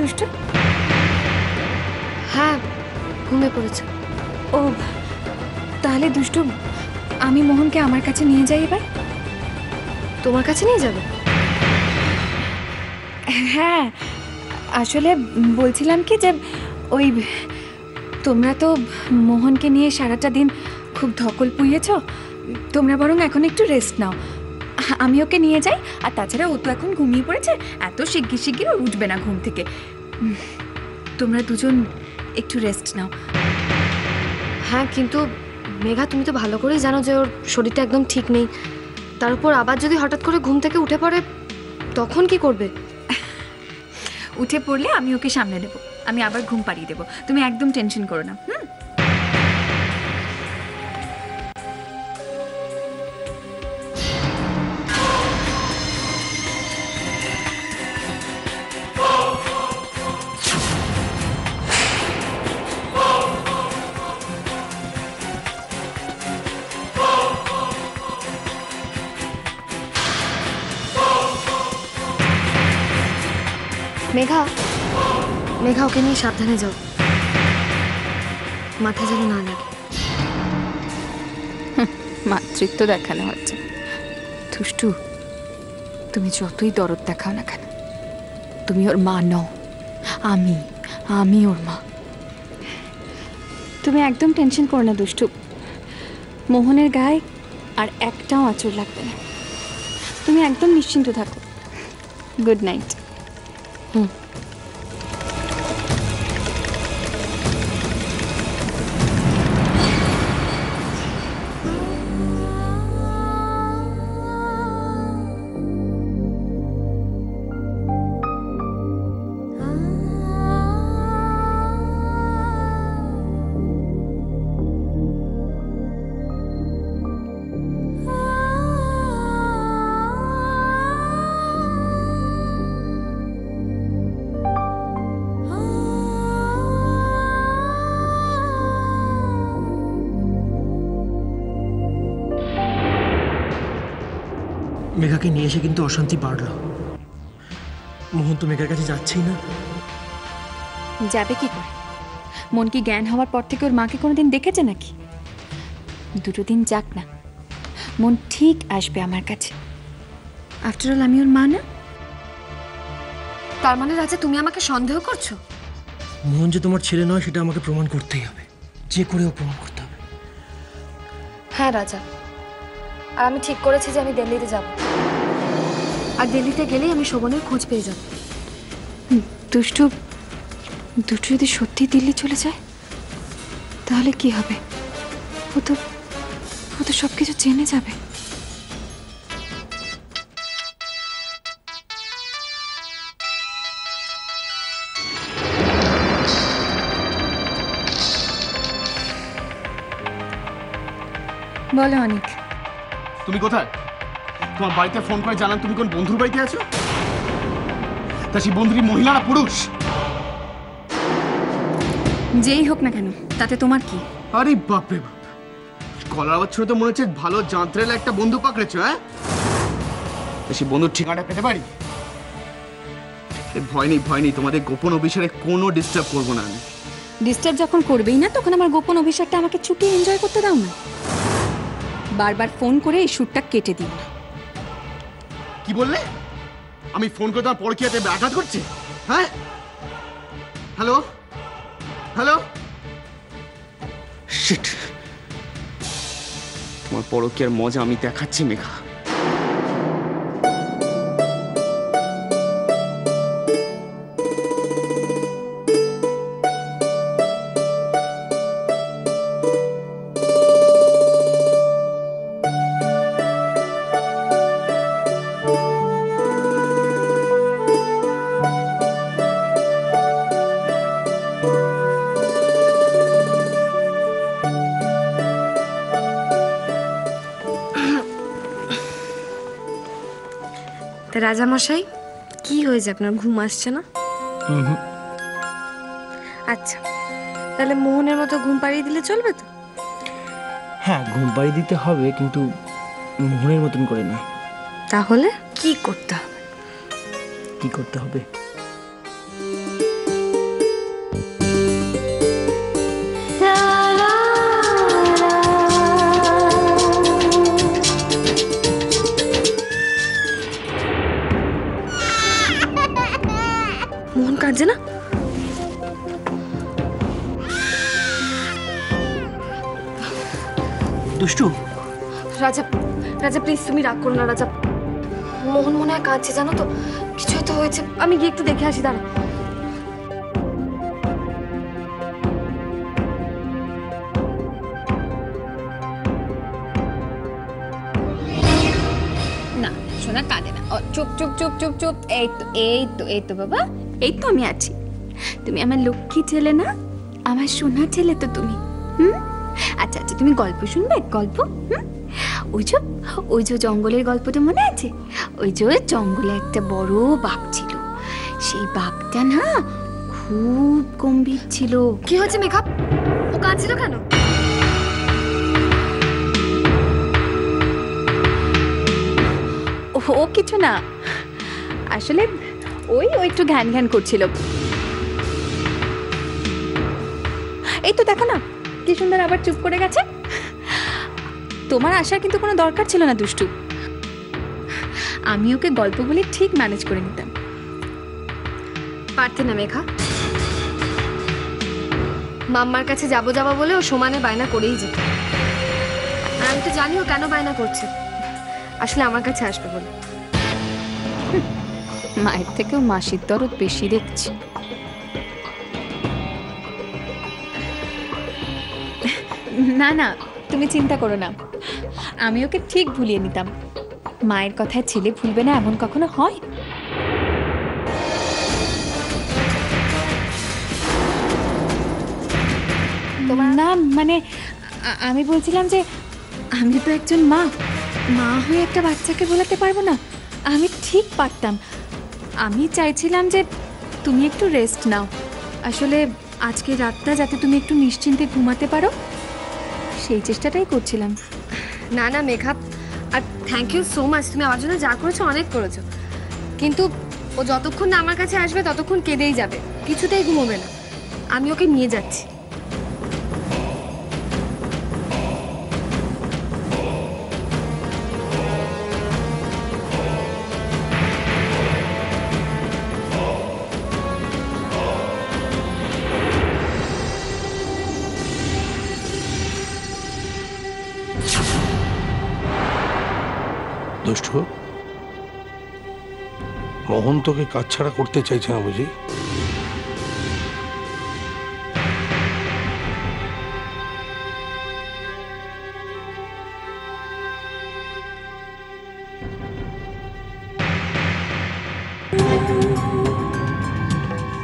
দুষ্টু? হ্যাঁ, ঘুমিয়ে পড়েছে। ও তাহলে দুষ্টু, আমি মোহনকে আমার কাছে নিয়ে যাই এবার। তোমার কাছে নিয়ে যাবে? হ্যাঁ, আসলে বলছিলাম কি যে ওই তোমরা তো মোহনকে নিয়ে সারাটা দিন খুব ধকল পুইয়েছ, তোমরা বরং এখন একটু রেস্ট নাও, আমি ওকে নিয়ে যাই। আর তাছাড়া ও তো এখন ঘুমিয়ে পড়েছে, এত শিগগির উঠবে না ঘুম থেকে। তোমরা দুজন একটু রেস্ট নাও। হ্যাঁ, কিন্তু মেঘা তুমি তো ভালো করেই জানো যে ওর শরীরটা একদম ঠিক নেই। তার উপর আবার যদি হঠাৎ করে ঘুম থেকে উঠে পড়ে তখন কি করবে? উঠে পড়লে আমি ওকে সামনে দেবো, আমি আবার ঘুম পাড়িয়ে দেবো, তুমি একদম টেনশন করো না। মেঘা, মেঘা ওকে নিয়ে সাবধানে যাও, মাথা যেন না লাগে। মাতৃত্ব দেখানো হচ্ছে। দুষ্টু, তুমি যতই দরদ দেখাও না কেন, তুমি ওর মা নও, আমি ওর মা। তুমি একদম টেনশন করো না দুষ্টু, মোহনের গায়ে আর একটাও আঁচড় লাগবে না, তুমি একদম নিশ্চিন্ত থাকো। Good night. মেঘাকে নিয়ে এসে কিন্তু অশান্তি বাড়লো। মোহন তো মেঘার কাছে যাচ্ছেই না। যাবে কি করে? মন কি জ্ঞান হওয়ার পর থেকে ওর মাকে কোনোদিন দেখেছে নাকি? দুটো দিন যাক না, মন ঠিক আসবে আমার কাছে। আফটার অল আমি ওর মা না? তার মানে রাজা তুমি আমাকে সন্দেহ করছো? মোহন যে তোমার ছেলে নয় সেটা আমাকে প্রমাণ করতেই হবে, যে করেও প্রমাণ করতে হবে। হ্যাঁ রাজা, আর আমি ঠিক করেছি যে আমি দিল্লিতে যাব, আর দিল্লিতে গেলেই আমি শোভনের খোঁজ পেয়ে যাব। দুষ্টু যদি সত্যি দিল্লি চলে যায় তাহলে কি হবে? ও তো সবকিছু জেনে যাবে। বলো অনিক, তুমি কোথায়? তোমার বাড়িতে ফোন করে জানান তুমি কোন বন্ধুর বাড়িতে আছো। তা সেই বন্ধুটি মহিলা না পুরুষ? যেই হোক না কেন তাতে তোমার কি? আরে বাপরে বাপ, কলার আওয়াজ শুনে তো মনে হচ্ছে ভালো জাঁতরেলা একটা বন্ধু পাকড়েছো। হ্যাঁ, সেই বন্ধুর ঠিকানাটা পেতে পারি? ভয় নেই, তোমাদের গোপন অভিসারে কোনো ডিস্টার্ব করবো না আমি। ডিস্টার্ব যখন করবেই না তখন আমার গোপন অভিষেকটা আমাকে ছুটি এনজয় করতে দাও না। বারবার ফোন করে এই শুটটা কেটে দিও না। কি বললে? আমি ফোন করে তোমার পরকীয়াতে আঘাত করছি? হ্যাঁ, হ্যালো হ্যালো, শিট, তোমার পরকীয়ার মজা আমি দেখাচ্ছি মেঘা। রাজামশাই, কি হয়েছে আপনার? ঘুম আসছে না? আচ্ছা, তাহলে মোহনের মতো ঘুম পাড়িয়ে দিলে চলবে তো? হ্যাঁ, ঘুম পাড়িয়ে দিতে হবে, কিন্তু মোহনের মতন করে না। তাহলে কি করতে হবে? কি করতে হবে? দুষ্টু, রাজা, রাজা প্লিজ তুমি রাগ করো না রাজা। মোহন মনে হয় কাঁদছে জানো তো, কিছু হয়তো হয়েছে। আমি গিয়ে একটু দেখে আসি, দাঁড়া। না সোনা কাঁদে না, চুপ চুপ চুপ চুপ চুপ। এই তো এই তো এই তো বাবা, এই তো আমি আছি। তুমি আমার লক্ষ্মী ছেলে না, আমার সোনা ছেলে তো তুমি। আচ্ছা আচ্ছা, তুমি গল্প শুনবে? গল্প? ওই যে জঙ্গলের গল্পটা মনে আছে? ওই যে জঙ্গলে একটা বড় বাঘ ছিল, সেই বাঘটা না খুব গম্ভীর ছিল। কি হয়েছে মেঘা? ও কাঁদছিল কেন? ও কিছু না, আসলে ওই একটু ঘ্যান ঘ্যান করছিল। এই তো দেখো না কি সুন্দর আবার চুপ করে গেছে। তোমার আসার কিন্তু কোনো দরকার ছিল না দুষ্টু, আমি ওকে গল্প বলে ঠিক ম্যানেজ করে নিতাম। পারতে না মেঘা, মাম্মার কাছে যাবো যাবো বলে ও সমানে বায়না করেই যেত। আর আমি তো জানি ও কেন বায়না করছে, আসলে আমার কাছে আসবে বলে। মায়ের থেকেও মাসির দরদ বেশি দেখছি। না না, তুমি চিন্তা করো না, আমি ওকে ঠিক ভুলিয়ে নিতাম। মায়ের কথায় ছেলে ভুলবে না এমন কখনো হয়? তোমার না মানে আমি বলছিলাম যে আমি তো একজন মা হয়ে একটা বাচ্চাকে ভোলাতে পারবো না। আমি ঠিক পারতাম। আমি চাইছিলাম যে তুমি একটু রেস্ট নাও, আসলে আজকে রাতটা যাতে তুমি একটু নিশ্চিন্তে ঘুমাতে পারো, সেই চেষ্টাটাই করছিলাম। না না মেঘা, আর থ্যাংক ইউ সো মাচ, তুমি আমার জন্য যা করেছো অনেক করেছো। কিন্তু ও যতক্ষণ না আমার কাছে আসবে ততক্ষণ কেঁদেই যাবে, কিছুতেই ঘুমোবে না। আমি ওকে নিয়ে যাচ্ছি। দুষ্টু, মোহন তোকে কাজ ছাড়া করতে চাইছে না বুঝি?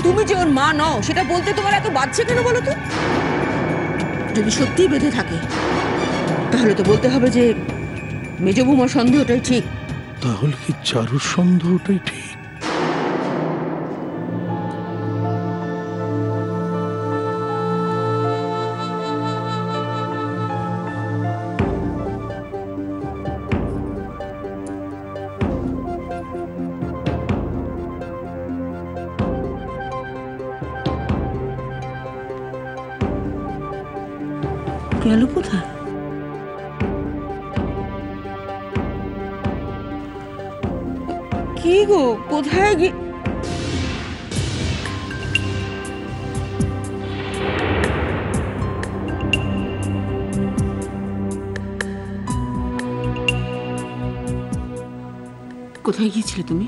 তুমি যে ওর মা নও সেটা বলতে তোমার এত বাজছে কেন বলো তো? যদি সত্যিই বেঁধে থাকে তাহলে তো বলতে হবে যে মেজ বৌমার সন্দেহটাই ঠিক। তাহলে কি চারুর সন্দেহটাই ঠিক? গেল কোথায়? কি গো, কোথায় গে? কোথায় গিয়েছিলে তুমি?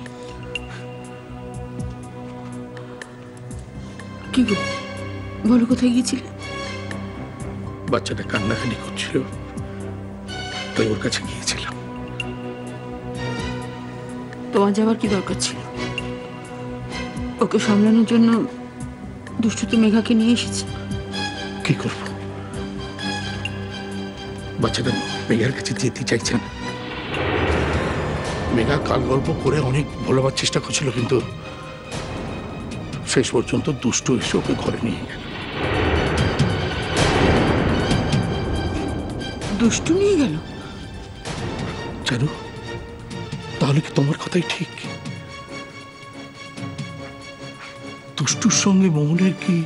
কি গো বলো, কোথায় গিয়েছিলে? বাচ্চাটা কান্নাকানি করছিল, তাই ওর কাছে গিয়েছিলাম। তোমার যাবার কি দরকার ছিল? ওকে সামলানোর জন্য দুষ্টু তো মেঘাকে নিয়ে এসেছে। কি করব, বাচ্চাটা মেঘার কাছে যেতে চাইছে না। মেঘা কাল গল্প করে অনেক ভোলাবার চেষ্টা করছিল, কিন্তু শেষ পর্যন্ত দুষ্টু এসে ওকে ঘরে নিয়ে গেল। দুষ্টু নিয়ে গেল? জানো, তাহলে কি তোমার কথাই ঠিক? দুষ্টুর সঙ্গে মোহনের কি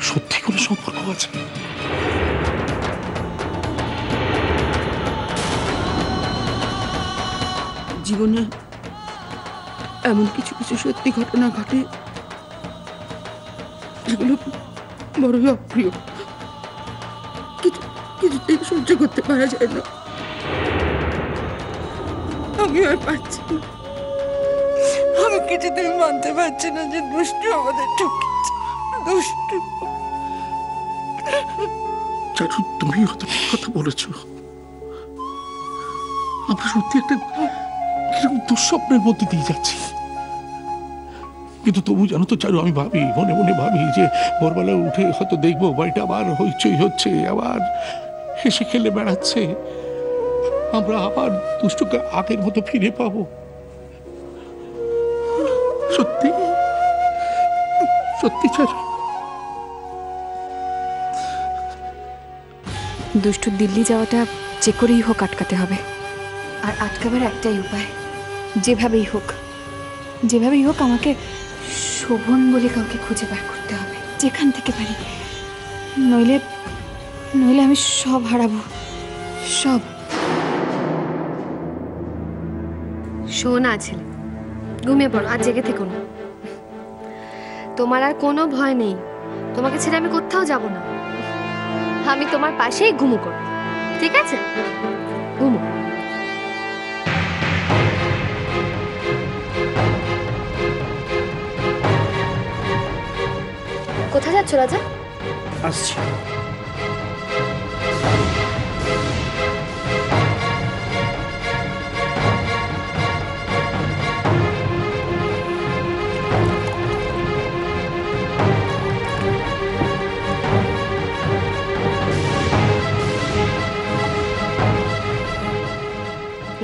সত্যি কোনো সম্পর্ক আছে? জীবনে এমন কিছু কিছু সত্যি ঘটনা ঘটে যেগুলো বড়ই অপ্রিয়, কিছুতেই সহ্য করতে পারা যায় না। আমি আর পারছি না, আমি কিছুতেই মানতে পারছি না যে দুষ্টু আমাদের ঠকিয়েছে। দুষ্টু চারু, তুমি হয়তো ঠিক কথা বলেছো। আমরা সত্যি একটা কিরকম দুঃস্বপ্নের মধ্যে দিয়ে যাচ্ছি। কিন্তু তবু জানো তো চারু, আমি ভাবি, মনে মনে ভাবি যে ভোরবেলা উঠে হয়তো দেখবো বাড়িটা আবার হইচই হচ্ছে, আবার হেসে খেলে বেড়াচ্ছে, আমরা আবার দুষ্টুকে আগের মতো ফিরে পাবো। সত্যি সত্যি চারু। দুষ্টু দিল্লি যাওয়াটা যে করেই হোক আটকাতে হবে। আর আটকাবার একটাই উপায়, যেভাবেই হোক আমাকে শোভন বলে কাউকে খুঁজে বার করতে হবে, যেখান থেকে পারি। নইলে আমি সব হারাবো, সব। শোনা ছেলে, ঘুমিয়ে পড়ো, আর জেগে থেকো না। তোমার আর কোনো ভয় নেই, তোমাকে ছেড়ে আমি কোথাও যাব না। আমি তোমার পাশেই ঘুমো করব, ঠিক আছে? ঘুমো। কোথায় যাচ্ছ রাজা? আসছি।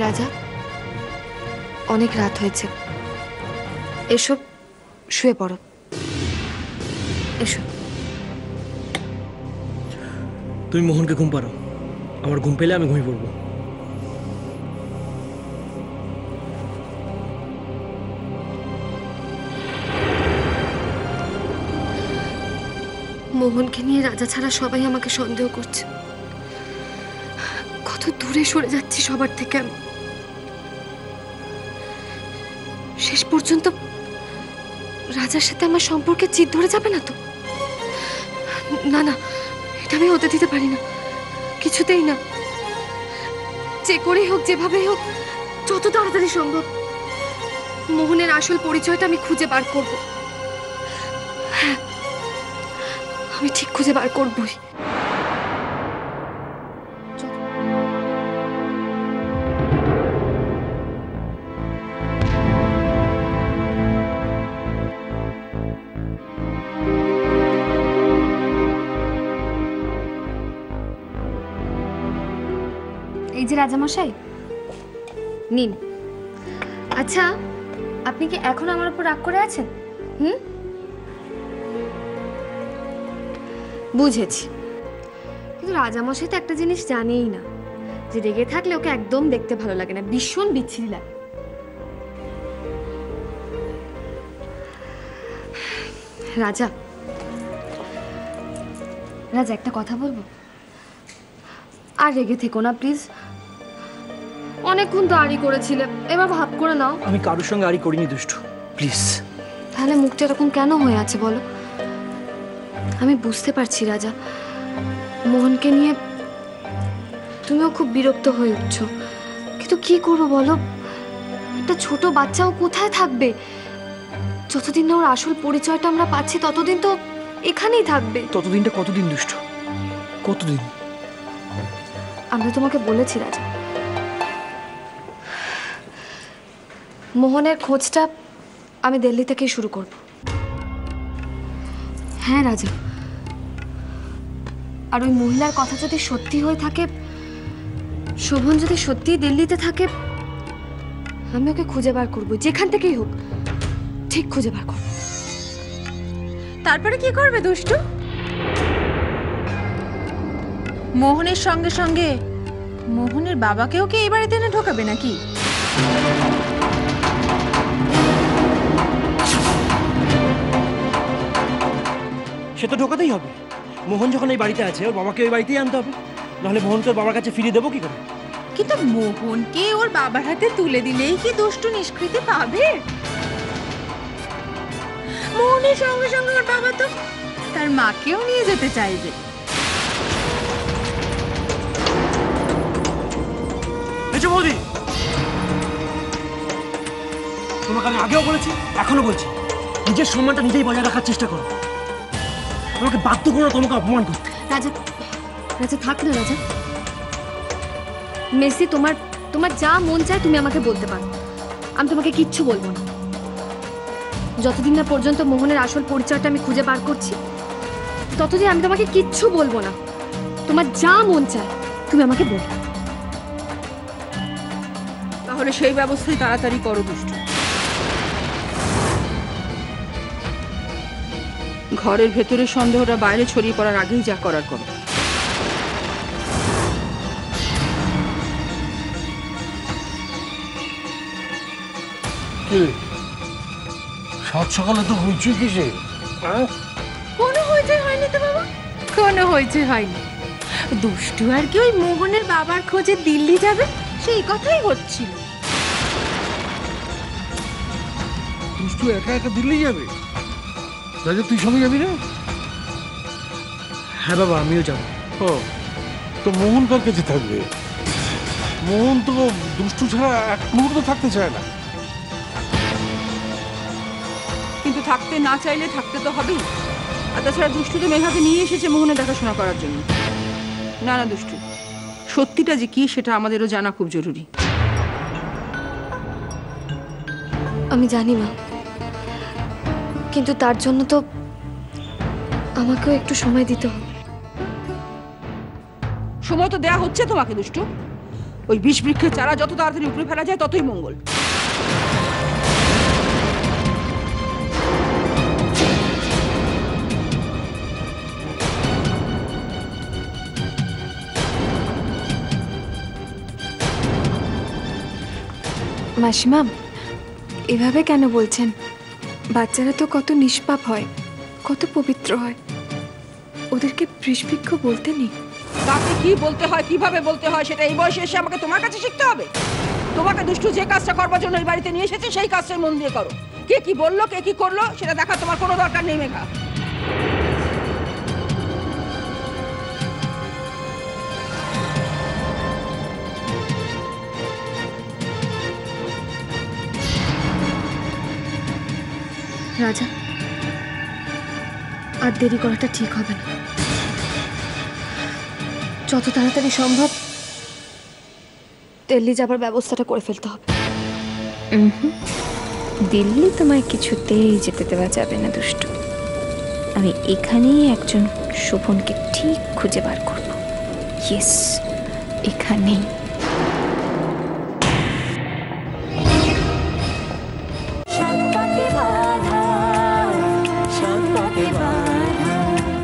রাজা, অনেক রাত হয়েছে, এসো শুয়ে পড়ো, এসো। তুমি মোহনকে ঘুম পাড়ো, আমার ঘুম পেলে আমি ঘুমিয়ে পড়বো। মোহনকে নিয়ে রাজা ছাড়া সবাই আমাকে সন্দেহ করছে। কত দূরে সরে যাচ্ছি সবার থেকে আমি। শেষ পর্যন্ত রাজার সাথে আমার সম্পর্কে জিদ ধরে যাবে না তো? না না, এটা আমি হতে দিতে পারি না, কিছুতেই না। যে করেই হোক, যেভাবেই হোক, যত তাড়াতাড়ি সম্ভব মোহনের আসল পরিচয়টা আমি খুঁজে বার করব। হ্যাঁ, আমি ঠিক খুঁজে বার করবই। এই যে রাজামশাই, নিন। আচ্ছা, আপনি কি এখন আমার উপর রাগ করে আছেন? বুঝেছি, কিন্তু রাজামশাই তো একটা জিনিস জানেই না, যে রেগে থাকলে ওকে একদম দেখতে ভালো লাগে না, ভীষণ বিচ্ছিরি লাগে। রাজা, একটা কথা বলবো? আর রেগে থেকো না প্লিজ, অনেকক্ষণ তো আড়ি করেছিলে, এবার ভাব করে নাও। আমি কারোর সঙ্গে আড়ি করিনি দুষ্টু, প্লিজ। তাহলে মুখটা এরকম কেন হয়ে আছে বলো? আমি বুঝতে পারছি রাজা, মোহনকে নিয়ে তুমিও খুব বিরক্ত হয়ে উঠছো, কিন্তু কি করবো বলো? একটা ছোট বাচ্চাও কোথায় থাকবে? যতদিন না ওর আসল পরিচয়টা আমরা পাচ্ছি ততদিন তো এখানেই থাকবে। ততদিনটা কতদিন দুষ্টু, কতদিন? আমরা তোমাকে বলেছি রাজা, মোহনের খোঁজটা আমি দিল্লি থেকেই শুরু করব। হ্যাঁ রাজা, আর ওই মহিলার কথা যদি সত্যি হয়ে থাকে, শোভন যদি সত্যিই দিল্লিতে থাকে, আমি ওকে খুঁজে বার করবো, যেখান থেকেই হোক, ঠিক খুঁজে বার করবো। তারপরে কি করবে দুষ্টু? মোহনের সঙ্গে সঙ্গে মোহনের বাবাকেও কি এই বাড়িতে এনে ঢোকাবে নাকি? সে তো ঢোকাতেই হবে। মোহন যখন এই বাড়িতে আছে, ওর বাবাকে ওই বাড়িতেই আনতে হবে, নাহলে মোহনকে ওর বাবার কাছে ফিরিয়ে দেবো কি করে? কিন্তু মোহনকে ওর বাবার হাতে তুলে দিলেই কি দুষ্টু নিষ্কৃতি পাবে? মোহনের সঙ্গে সঙ্গে ওর বাবা তো তার মাকেও নিয়ে যেতে চাইবে। মেজো বৌদি, তোমাকে আমি আগেও বলেছি, এখনো বলছি, নিজের সম্মানটা নিজেই বজায় রাখার চেষ্টা করো। তোমাকে বাধ্য করো না তোমাকে অপমান করতে। রাজা, রাজা থাক না রাজা। মেসি, তোমার তোমার যা মন চায় তুমি আমাকে বলতে পারো, আমি তোমাকে কিচ্ছু বলবো না। যতদিন না পর্যন্ত মোহনের আসল পরিচয়টা আমি খুঁজে বার করছি, ততদিন আমি তোমাকে কিচ্ছু বলবো না। তোমার যা মন চায় তুমি আমাকে বলো। তাহলে সেই ব্যবস্থাই তাড়াতাড়ি করো দুষ্টু। ঘরের ভেতরে সন্দেহটা বাইরে ছড়িয়ে পড়ার আগেই যা করার করো। সাত সকালে তো হইচই কিসে? কোনো হইচই হয়নি তো বাবা, কোনো হইচই হয়নি। দুষ্টু আর কি ওই মোহনের বাবার খোঁজে দিল্লি যাবে সেই কথাই হচ্ছিল। দুষ্টু একা একা দিল্লি যাবে? রাজা তুই সঙ্গে যাবি না? হ্যাঁ বাবা, আমিও যাবো। ও, তো মোহন কার কাছে থাকবে? মোহন তো দুষ্টু ছাড়া এক মুহূর্ত থাকতে চায় না। কিন্তু থাকতে না চাইলে থাকতে তো হবেই। আর তাছাড়া দুষ্টু তো মেঘাকে নিয়ে এসেছে মোহনের দেখাশোনা করার জন্য। না না দুষ্টু, সত্যিটা যে কি সেটা আমাদেরও জানা খুব জরুরি। আমি জানি মা, কিন্তু তার জন্য তো আমাকেও একটু সময় দিতে হবে। সময় তো দেয়া হচ্ছে তোমাকে দুষ্টু। ওই বিষ বৃক্ষের চারা যত তাড়াতাড়ি উপরে ফেলা যায় ততই মঙ্গল। মাসিমা, এভাবে কেন বলছেন? বাচ্চারা তো কত নিষ্পাপ হয়, কত পবিত্র হয়, ওদেরকে বৃষবৃক্ষ বলতে নেই। তাকে কি বলতে হয়, কিভাবে বলতে হয় সেটা এই বয়সে এসে আমাকে তোমার কাছে শিখতে হবে? তোমাকে দুষ্টু যে কাজটা করবার জন্য এই বাড়িতে নিয়ে এসেছে সেই কাজটাই মন দিয়ে করো। কে কি বললো, কে কি করলো সেটা দেখা তোমার কোনো দরকার নেই মেঘা। রাজা, আর দেরি করাটা ঠিক হবে না। যত তাড়াতাড়ি সম্ভব দিল্লি যাবার ব্যবস্থাটা করে ফেলতে হবে। দিল্লি তোমায় কিছুতেই যেতে দেওয়া যাবে না দুষ্টু। আমি এখানেই একজন শোভনকে ঠিক খুঁজে বার করব। ইয়েস, এখানেই।